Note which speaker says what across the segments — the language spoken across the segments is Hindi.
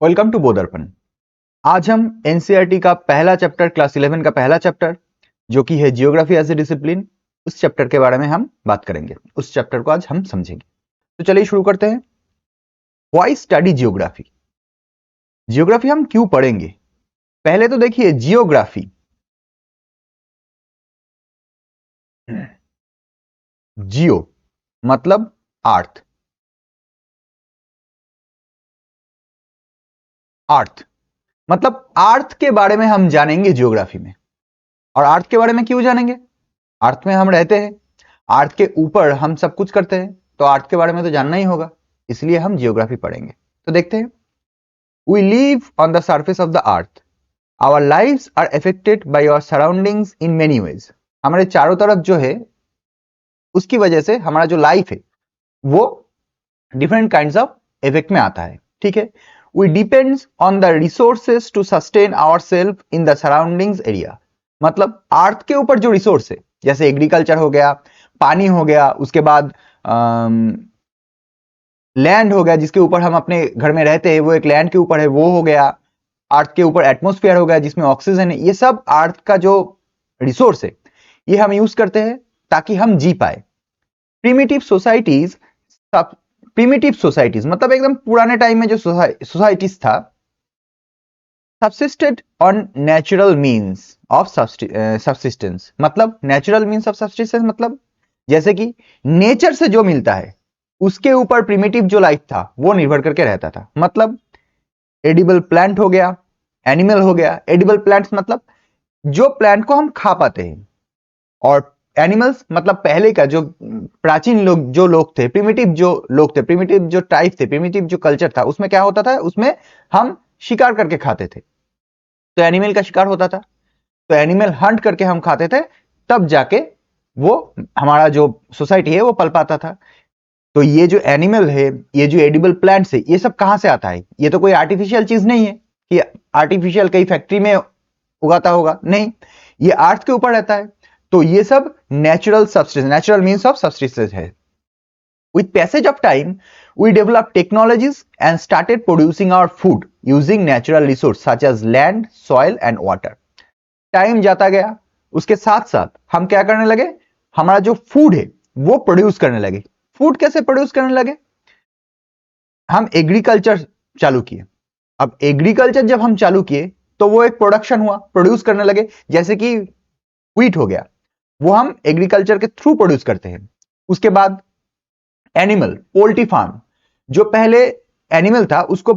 Speaker 1: Welcome to बोधरपन। आज हम एनसीईआरटी का पहला चैप्टर क्लास 11 का पहला चैप्टर जो कि है जियोग्राफी एज ए डिसिप्लिन, उस चैप्टर के बारे में हम बात करेंगे। उस चैप्टर को आज हम समझेंगे। तो चलिए शुरू करते हैं। Why study geography? जियोग्राफी हम क्यों पढ़ेंगे? पहले तो देखिए, जियोग्राफी, जियो मतलब अर्थ, अर्थ मतलब अर्थ के बारे में हम जानेंगे जियोग्राफी में। और अर्थ के बारे में क्यों जानेंगे? अर्थ में हम रहते हैं, अर्थ के ऊपर हम सब कुछ करते हैं, तो अर्थ के बारे में तो जानना ही होगा, इसलिए हम जियोग्राफी पढ़ेंगे। तो देखते हैं। We live on the surface of the earth, our lives are affected by our surroundings in many ways. हमारे चारों तरफ जो है उसकी वजह से हमारा जो लाइफ है वो डिफरेंट काइंड्स ऑफ इफेक्ट में आता है। ठीक है। We depends on the resources to sustain our self in the surroundings area. मतलब अर्थ के ऊपर जो रिसोर्स है, जैसे एग्रीकल्चर हो गया, पानी हो गया, उसके बाद लैंड हो गया जिसके ऊपर हम अपने घर में रहते हैं, वो एक लैंड के ऊपर है, वो हो गया। अर्थ के ऊपर एटमॉस्फेयर हो गया जिसमें ऑक्सीजन है। ये सब अर्थ का जो रिसोर्स है ये हम यूज करते हैं ताकि हम जी पाए। प्रिमिटिव सोसाइटीज, प्रिमिटिव सोसाइटीज मतलब एकदम पुराने टाइम में जो सोसाइटीज था, subsisted on natural means of subsistence. मतलब नेचुरल मीन्स ऑफ सबसिस्टेंस मतलब जैसे कि नेचर से जो मिलता है उसके ऊपर प्रिमिटिव जो लाइफ था वो निर्भर करके रहता था। मतलब एडिबल प्लांट हो गया, एनिमल हो गया। एडिबल प्लांट्स मतलब जो प्लांट को हम खा पाते हैं, और एनिमल्स मतलब पहले का जो प्राचीन लोग, जो लोग थे, प्रिमिटिव जो लोग थे, प्रिमिटिव जो टाइप थे, प्रिमिटिव जो कल्चर था, उसमें क्या होता था, उसमें हम शिकार करके खाते थे, तो एनिमल का शिकार होता था, तो एनिमल हंट करके हम खाते थे, तब जाके वो हमारा जो सोसाइटी है वो पल पाता था। तो ये जो एनिमल है, ये जो एडिबल प्लांट्स है, ये सब कहां से आता है? ये तो कोई आर्टिफिशियल चीज नहीं है कि आर्टिफिशियल कई फैक्ट्री में उगाता होगा, नहीं, ये अर्थ के ऊपर रहता है। तो ये सब natural substance, natural means of substance है। With passage of time, we developed technologies and started producing our food using natural resources such as land, soil and water. Time जाता गया, उसके साथ साथ हम क्या करने लगे, हमारा जो फूड है वो प्रोड्यूस करने लगे। फूड कैसे प्रोड्यूस करने लगे? हम एग्रीकल्चर चालू किए। अब एग्रीकल्चर जब हम चालू किए तो वो एक प्रोडक्शन हुआ, प्रोड्यूस करने लगे। जैसे कि व्हीट हो गया, वो हम एग्रीकल्चर के थ्रू प्रोड्यूस करते हैं। उसके बाद एनिमल, पोल्ट्री फार्म, जो पहले एनिमल था उसको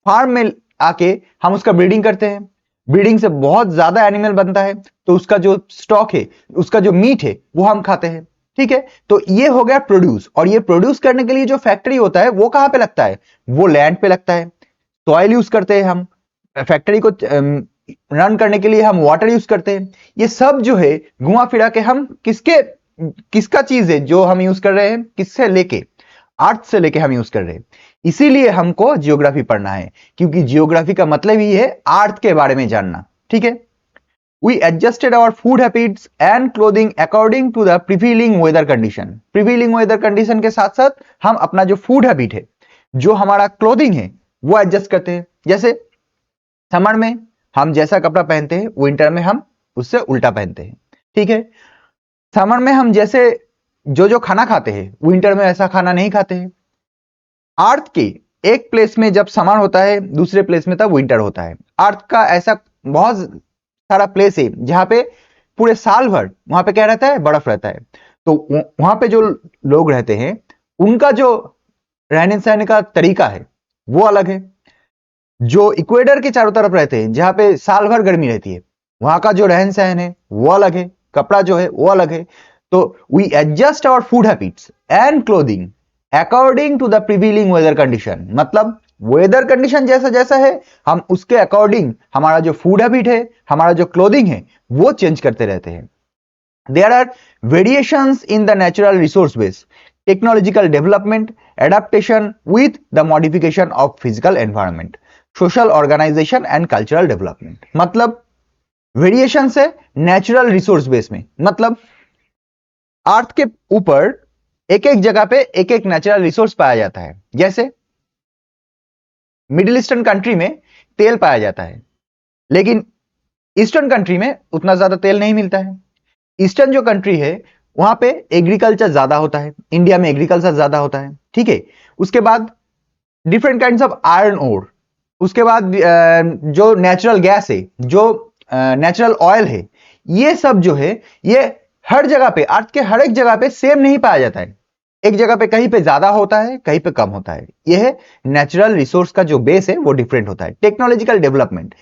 Speaker 1: फार्म में आके हम उसका ब्रीडिंग करते हैं, ब्रीडिंग से बहुत ज्यादा एनिमल बनता है, तो उसका जो स्टॉक है, उसका जो मीट है वो हम खाते हैं। ठीक है। तो ये हो गया प्रोड्यूस। और ये प्रोड्यूस करने के लिए जो फैक्ट्री होता है वो कहां पे लगता है? वो लैंड पे लगता है। सॉइल यूज करते हैं हम, फैक्ट्री को रन करने के लिए हम वाटर यूज करते हैं। ये सब जो है घुमा फिरा के हम किसका चीज है जो हम यूज कर रहे हैं? किससे लेके? अर्थ से लेके हम यूज कर रहे हैं। इसीलिए हमको जियोग्राफी पढ़ना है, क्योंकि जियोग्राफी का मतलब ही है अर्थ के बारे में जानना। ठीक है। We adjusted our food habits and clothing according to the prevailing weather condition. Prevailing weather condition के साथ साथ हम अपना जो फूड हैबिट है, जो हमारा क्लोथिंग है, वो एडजस्ट करते हैं। जैसे समर में हम जैसा कपड़ा पहनते हैं, विंटर में हम उससे उल्टा पहनते हैं। ठीक है। समर में हम जैसे जो जो खाना खाते हैं, विंटर में ऐसा खाना नहीं खाते हैं। अर्थ के एक प्लेस में जब समर होता है, दूसरे प्लेस में तब विंटर होता है। अर्थ का ऐसा बहुत सारा प्लेस है जहां पे पूरे साल भर वहां पे क्या रहता है? बर्फ रहता है। तो वहां पे जो लोग रहते हैं उनका जो रहने सहने का तरीका है वो अलग है। जो इक्वेटर के चारों तरफ रहते हैं, जहां पे साल भर गर्मी रहती है, वहां का जो रहन सहन है वो अलग है, कपड़ा जो है वो अलग है। तो we adjust our food habits and clothing according to the prevailing weather condition. मतलब वेदर कंडीशन जैसा जैसा है, हम उसके अकॉर्डिंग हमारा जो फूड हैबिट है, हमारा जो क्लोथिंग है, वो चेंज करते रहते हैं। There are variations in the natural resource base, technological development, adaptation with the modification of physical environment, social organization and cultural development. मतलब वेरिएशन है नेचुरल रिसोर्स बेस में। मतलब अर्थ के ऊपर एक एक जगह पे एक एक नेचुरल रिसोर्स पाया जाता है। जैसे मिडिल ईस्टर्न कंट्री में तेल पाया जाता है, लेकिन ईस्टर्न कंट्री में उतना ज्यादा तेल नहीं मिलता है। ईस्टर्न जो कंट्री है वहां पे एग्रीकल्चर ज्यादा होता है, इंडिया में एग्रीकल्चर ज्यादा होता है, ठीक है। उसके बाद different kinds of iron ore, उसके बाद जो नेचुरल गैस है, जो नेचुरल ऑयल है, ये सब जो है ये हर जगह पे, अर्थ के हर एक जगह पे सेम नहीं पाया जाता है। एक जगह पे कहीं पे ज्यादा होता है, कहीं पे कम होता है। यह नेचुरल रिसोर्स का जो बेस है वो डिफरेंट होता है। टेक्नोलॉजिकल डेवलपमेंट,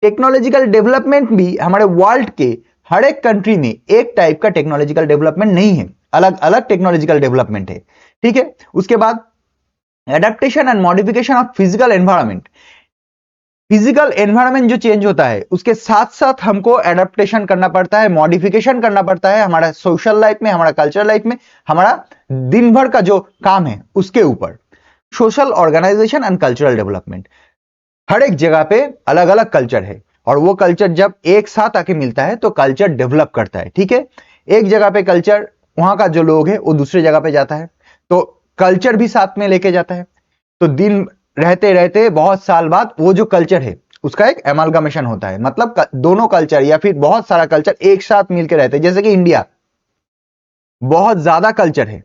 Speaker 1: टेक्नोलॉजिकल डेवलपमेंट भी हमारे वर्ल्ड के हर एक कंट्री में एक टाइप का टेक्नोलॉजिकल डेवलपमेंट नहीं है, अलग अलग टेक्नोलॉजिकल डेवलपमेंट है, ठीक है। उसके बाद adaptation and modification of physical environment, physical environment जो चेंज होता है उसके साथ साथ हमको एडेप्टेशन करना पड़ता है, मॉडिफिकेशन करना पड़ता है हमारा सोशल लाइफ में, हमारा कल्चरल लाइफ में, हमारा दिन भर का जो काम है उसके ऊपर। Social organisation and cultural development, हर एक जगह पे अलग अलग कल्चर है और वो कल्चर जब एक साथ आके मिलता है तो कल्चर डेवलप करता है, ठीक है। एक जगह पे कल्चर, वहां का जो लोग है वो दूसरे जगह पे जाता है तो कल्चर भी साथ में लेके जाता है, तो दिन रहते रहते बहुत साल बाद वो जो कल्चर है उसका एक एमालगमेशन होता है, मतलब दोनों कल्चर या फिर बहुत सारा कल्चर एक साथ मिलकर रहते हैं। जैसे कि इंडिया बहुत ज्यादा कल्चर है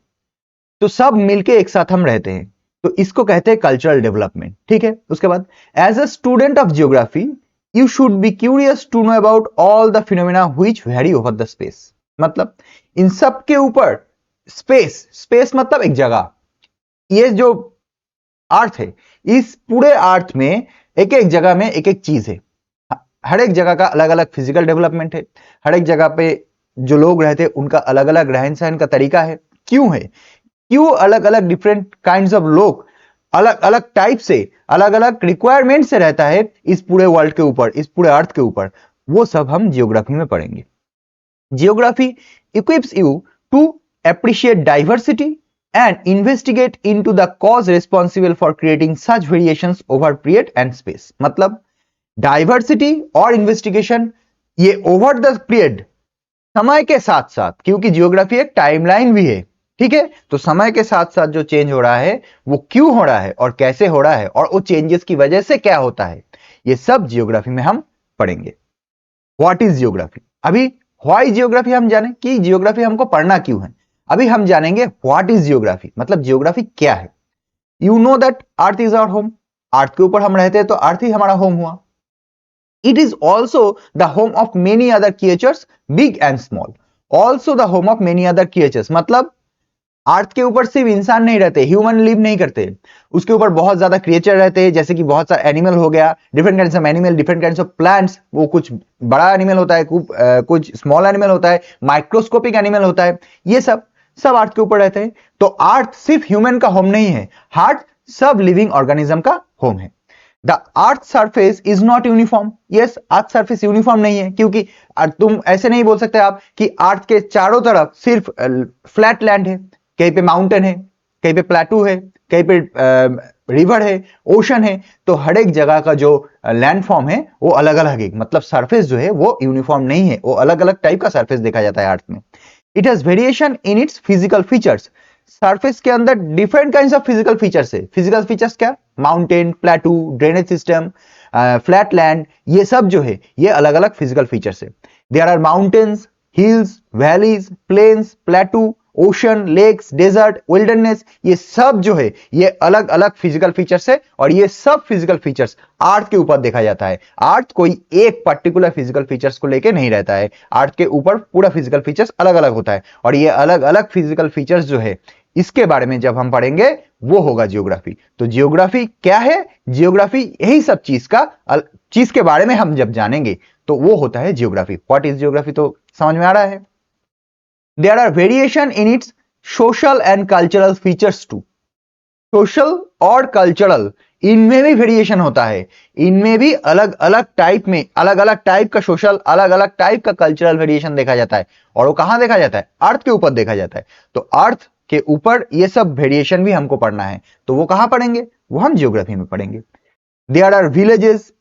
Speaker 1: तो सब मिलके एक साथ हम रहते हैं, तो इसको कहते हैं कल्चरल डेवलपमेंट, ठीक है। उसके बाद as a student of geography you should be curious to know about all the phenomena which vary over the space, मतलब इन सब के ऊपर स्पेस, स्पेस मतलब एक जगह, ये जो अर्थ है इस पूरे अर्थ में एक एक जगह में एक एक चीज है, हर एक जगह का अलग अलग फिजिकल डेवलपमेंट है, हर एक जगह पे जो लोग रहते हैं उनका अलग अलग रहन सहन का तरीका है। क्यों है, क्यों अलग अलग डिफरेंट काइंड्स ऑफ लोग अलग अलग टाइप से, अलग अलग रिक्वायरमेंट से रहता है इस पूरे वर्ल्ड के ऊपर, इस पूरे अर्थ के ऊपर, वो सब हम जियोग्राफी में पढ़ेंगे। Geography equips you to appreciate diversity and investigate into the cause responsible for creating such variations over period and space, मतलब डाइवर्सिटी और इन्वेस्टिगेशन ये ओवर द पीरियड, समय के साथ साथ, क्योंकि जियोग्राफी एक टाइमलाइन भी है, ठीक है, तो समय के साथ साथ जो चेंज हो रहा है वो क्यों हो रहा है और कैसे हो रहा है और वो चेंजेस की वजह से क्या होता है, ये सब जियोग्राफी में हम पढ़ेंगे। व्हाट इज जियोग्राफी, अभी व्हाई जियोग्राफी हम जाने कि जियोग्राफी हमको पढ़ना क्यों है, अभी हम जानेंगे व्हाट इज जियोग्राफी, मतलब जियोग्राफी क्या है। You know that earth is our home, earth के ऊपर हम रहते हैं तो अर्थ ही हमारा होम हुआ। It is also the home of many other creatures big and small, also the home of many other creatures, मतलब अर्थ के ऊपर सिर्फ इंसान नहीं रहते, ह्यूमन लिव नहीं करते, उसके ऊपर बहुत ज्यादा क्रिएचर रहते हैं, जैसे कि बहुत सारे एनिमल हो गया, different kinds of animal, different kinds of plants, वो कुछ बड़ा एनिमल होता है, कुछ स्मॉल एनिमल होता है, माइक्रोस्कोपिक एनिमल होता है, ये सब सब अर्थ के ऊपर रहते हैं। तो अर्थ सिर्फ ह्यूमन का होम नहीं है, अर्थ सब लिविंग ऑर्गेनिज्म का होम है। The earth surface is not uniform, yes earth surface uniform नहीं है, क्योंकि तुम ऐसे नहीं बोल सकते आप कि अर्थ के चारों तरफ सिर्फ फ्लैट लैंड है, कहीं पे माउंटेन है, कहीं पे प्लेटू है, कहीं पे रिवर है, ओशन है, तो हर एक जगह का जो लैंडफॉर्म है वो अलग अलग है, मतलब सरफेस जो है वो यूनिफॉर्म नहीं है, वो अलग अलग टाइप का सरफेस देखा जाता है अर्थ में। It has variation in its physical features, surface के अंदर different kinds of physical features है। फिजिकल फीचर्स क्या, mountain, plateau, drainage system, flat land, ये सब जो है ये अलग अलग फिजिकल फीचर्स है। There are mountains, hills, valleys, plains, plateau, ocean, lakes, desert, wilderness, ये सब जो है ये अलग अलग फिजिकल फीचर्स है और ये सब फिजिकल फीचर्स अर्थ के ऊपर देखा जाता है। अर्थ कोई एक पर्टिकुलर फिजिकल फीचर्स को लेके नहीं रहता है, अर्थ के ऊपर पूरा फिजिकल फीचर्स अलग अलग होता है और ये अलग अलग फिजिकल फीचर्स जो है इसके बारे में जब हम पढ़ेंगे वो होगा जियोग्राफी। तो जियोग्राफी क्या है, जियोग्राफी यही सब चीज के बारे में हम जब जानेंगे तो वो होता है जियोग्राफी। व्हाट इज जियोग्राफी तो समझ में आ रहा है। There are variation in its social and cultural features too. Social और कल्चरल इनमें भी वेरिएशन होता है, इनमें भी अलग अलग टाइप में, अलग अलग टाइप का सोशल, अलग अलग टाइप का कल्चरल वेरिएशन देखा जाता है और वो कहां देखा जाता है, अर्थ के ऊपर देखा जाता है। तो अर्थ के ऊपर ये सब वेरिएशन भी हमको पढ़ना है, तो वो कहां पढ़ेंगे, वो हम जियोग्राफी में पढ़ेंगे। There are villages,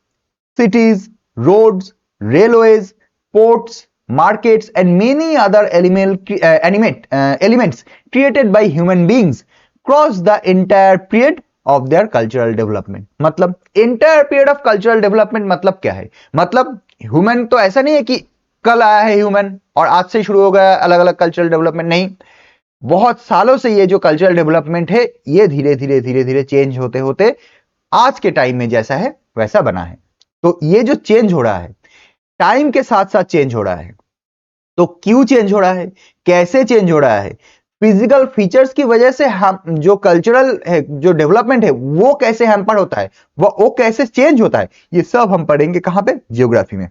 Speaker 1: cities, roads, railways, ports, markets, and many other elements created by human beings across the entire period of their cultural development. मतलब entire period of cultural development मतलब क्या है? मतलब ह्यूमन तो ऐसा नहीं है कि कल आया है ह्यूमन और आज से शुरू हो गया अलग अलग कल्चरल डेवलपमेंट, नहीं, बहुत सालों से ये जो कल्चरल डेवलपमेंट है ये धीरे धीरे धीरे धीरे चेंज होते होते आज के टाइम में जैसा है वैसा बना है। तो ये जो चेंज हो रहा है टाइम के साथ साथ चेंज हो रहा है, तो क्यों चेंज हो रहा है, कैसे चेंज हो रहा है, फिजिकल फीचर्स की वजह से हम जो कल्चरल है जो डेवलपमेंट है वो कैसे हैम्पर होता है, वो कैसे चेंज होता है, ये सब हम पढ़ेंगे कहां पे? जियोग्राफी में।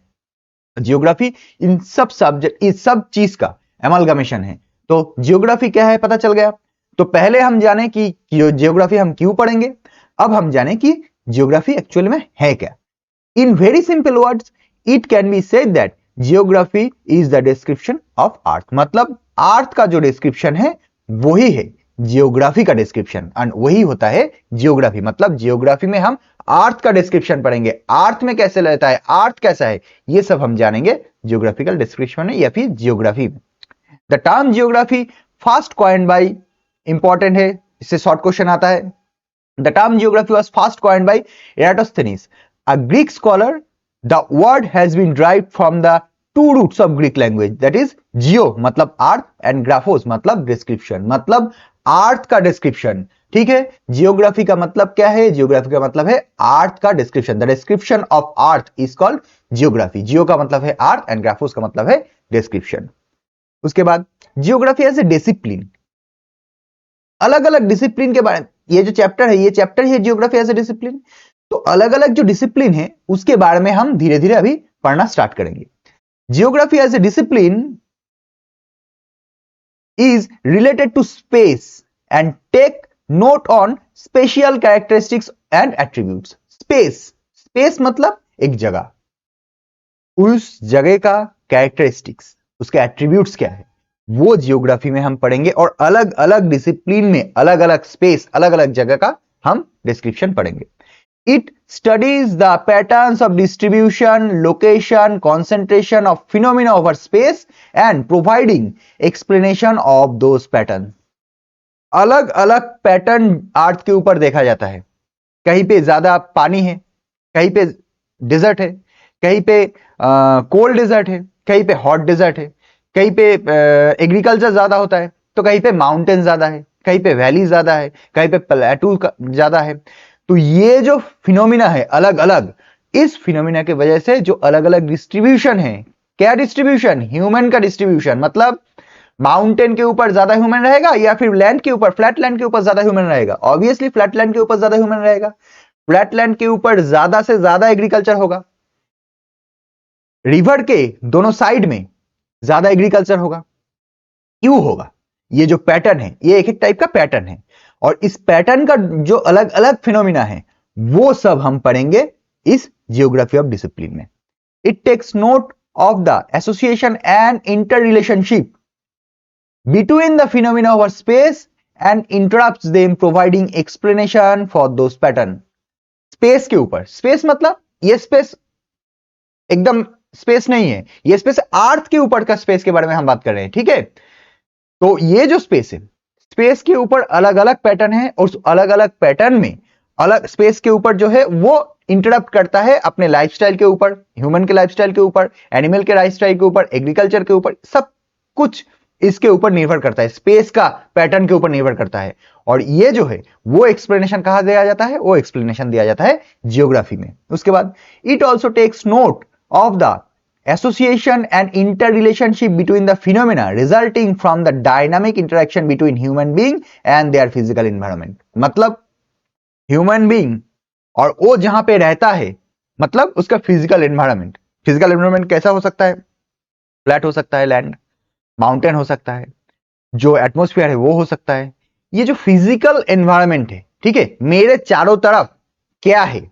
Speaker 1: जियोग्राफी इन सब सब्जेक्ट इस सब चीज का एमलगमेशन है। तो जियोग्राफी क्या है पता चल गया। तो पहले हम जाने कि जियोग्राफी हम क्यों पढ़ेंगे, अब हम जाने कि जियोग्राफी एक्चुअल में है क्या। In very simple words it can be said that geography is the description of अर्थ। मतलब अर्थ का जो डिस्क्रिप्शन है वही है जियोग्राफी का डिस्क्रिप्शन, एंड वही होता है जियोग्राफी। मतलब जियोग्राफी में हम अर्थ का डिस्क्रिप्शन पढ़ेंगे, अर्थ में कैसे रहता है, अर्थ कैसा है, ये सब हम जानेंगे जियोग्राफिकल डिस्क्रिप्शन में या फिर जियोग्राफी में। The term geography first coined by, important है, इससे शॉर्ट क्वेश्चन आता है। The term geography was first coined by Eratosthenes, a Greek scholar. The word has been derived from the two roots of Greek language, that is geo मतलब अर्थ and graphos मतलब डिस्क्रिप्शन, मतलब अर्थ का डिस्क्रिप्शन। ठीक है, जियोग्राफी का मतलब क्या है? जियोग्राफी का मतलब है अर्थ का description. The description of earth is called geography. Geo का मतलब है अर्थ एंड ग्राफोस का मतलब है डिस्क्रिप्शन। उसके बाद जियोग्राफी एज ए डिसिप्लिन, अलग अलग डिसिप्लिन के बारे में ये जो चैप्टर है ये चैप्टर है जियोग्राफी एज ए डिसिप्लिन। तो अलग अलग जो डिसिप्लिन है उसके बारे में हम धीरे धीरे अभी पढ़ना स्टार्ट करेंगे। Geography as a discipline is related to space and take note on spatial characteristics and attributes. Space मतलब एक जगह, उस जगह का कैरेक्टरिस्टिक्स, उसके एट्रीब्यूट्स क्या है वो जियोग्राफी में हम पढ़ेंगे, और अलग अलग डिसिप्लिन में अलग अलग स्पेस अलग अलग जगह का हम डिस्क्रिप्शन पढ़ेंगे। It studies the patterns of distribution, location, concentration of phenomena over space and providing explanation of those patterns. अलग अलग पैटर्न अर्थ के ऊपर देखा जाता है। कहीं पे ज्यादा पानी है, कहीं पे डिजर्ट है, कहीं पे कोल्ड डिजर्ट है, कहीं पे हॉट डिजर्ट है, कहीं पे एग्रीकल्चर ज्यादा होता है, तो कहीं पे माउंटेन ज्यादा है, कहीं पे वैली ज्यादा है, कहीं पे प्लेटू ज्यादा है। तो ये जो फिनोमिना है अलग अलग, इस फिनोमिना की वजह से जो अलग अलग डिस्ट्रीब्यूशन है, क्या डिस्ट्रीब्यूशन? ह्यूमन का डिस्ट्रीब्यूशन। मतलब माउंटेन के ऊपर ज्यादा ह्यूमन रहेगा या फिर लैंड के ऊपर, फ्लैट लैंड के ऊपर ज्यादा ह्यूमन रहेगा? ऑब्वियसली फ्लैट लैंड के ऊपर ज्यादा ह्यूमन रहेगा। फ्लैट लैंड के ऊपर ज्यादा से ज्यादा एग्रीकल्चर होगा, रिवर के दोनों साइड में ज्यादा एग्रीकल्चर होगा। क्यों होगा? ये जो पैटर्न है ये एक एक टाइप का पैटर्न है, और इस पैटर्न का जो अलग अलग फिनोमिना है वो सब हम पढ़ेंगे इस जियोग्राफी ऑफ डिसिप्लिन में। It takes note of the association and interrelationship between the phenomena over space and interprets them providing explanation for those pattern. Space के ऊपर, स्पेस मतलब ये स्पेस एकदम स्पेस नहीं है, ये स्पेस अर्थ के ऊपर का स्पेस के बारे में हम बात कर रहे हैं। ठीक है, तो ये जो स्पेस है, स्पेस के ऊपर अलग अलग पैटर्न है, और उस अलग अलग पैटर्न में अलग स्पेस के ऊपर जो है वो इंटरप्ट करता है अपने लाइफस्टाइल के ऊपर, ह्यूमन के लाइफस्टाइल के ऊपर, एनिमल के लाइफस्टाइल के ऊपर, एग्रीकल्चर के ऊपर, सब कुछ इसके ऊपर निर्भर करता है, स्पेस का पैटर्न के ऊपर निर्भर करता है। और ये जो है वो एक्सप्लेनेशन कहां दिया जाता है? वो एक्सप्लेनेशन दिया जाता है जियोग्राफी में। उसके बाद it also takes note of the association and interrelationship between the phenomena resulting from the dynamic interaction between human being and their physical environment। मतलब human being और वो जहां पे रहता है, मतलब उसका फिजिकल एनवायरनमेंट। फिजिकल एनवायरनमेंट कैसा हो सकता है? फ्लैट हो सकता है, लैंड, माउंटेन हो सकता है, जो एटमोस्फियर है वो हो सकता है। ये जो फिजिकल एनवायरनमेंट है, ठीक है, मेरे चारों तरफ क्या है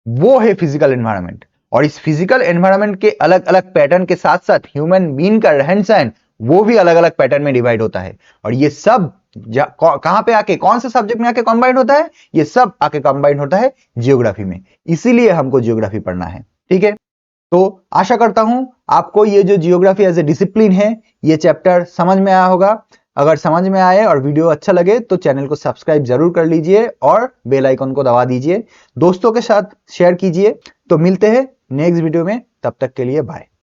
Speaker 1: वो है फिजिकल एनवायरनमेंट। और इस फिजिकल एनवायरनमेंट के अलग अलग पैटर्न के साथ साथ ह्यूमन बीइंग का रहन सहन वो भी अलग अलग पैटर्न में डिवाइड होता है। और ये सब कहां पे आके, कौन से सब्जेक्ट में आके कंबाइंड होता है? ये सब आके कंबाइंड होता है जियोग्राफी में। इसीलिए हमको जियोग्राफी पढ़ना है। ठीक है, तो आशा करता हूं आपको ये जो जियोग्राफी एज ए डिसिप्लिन है ये चैप्टर समझ में आया होगा। अगर समझ में आए और वीडियो अच्छा लगे तो चैनल को सब्सक्राइब जरूर कर लीजिए और बेल आइकन को दबा दीजिए, दोस्तों के साथ शेयर कीजिए। तो मिलते हैं नेक्स्ट वीडियो में, तब तक के लिए बाय।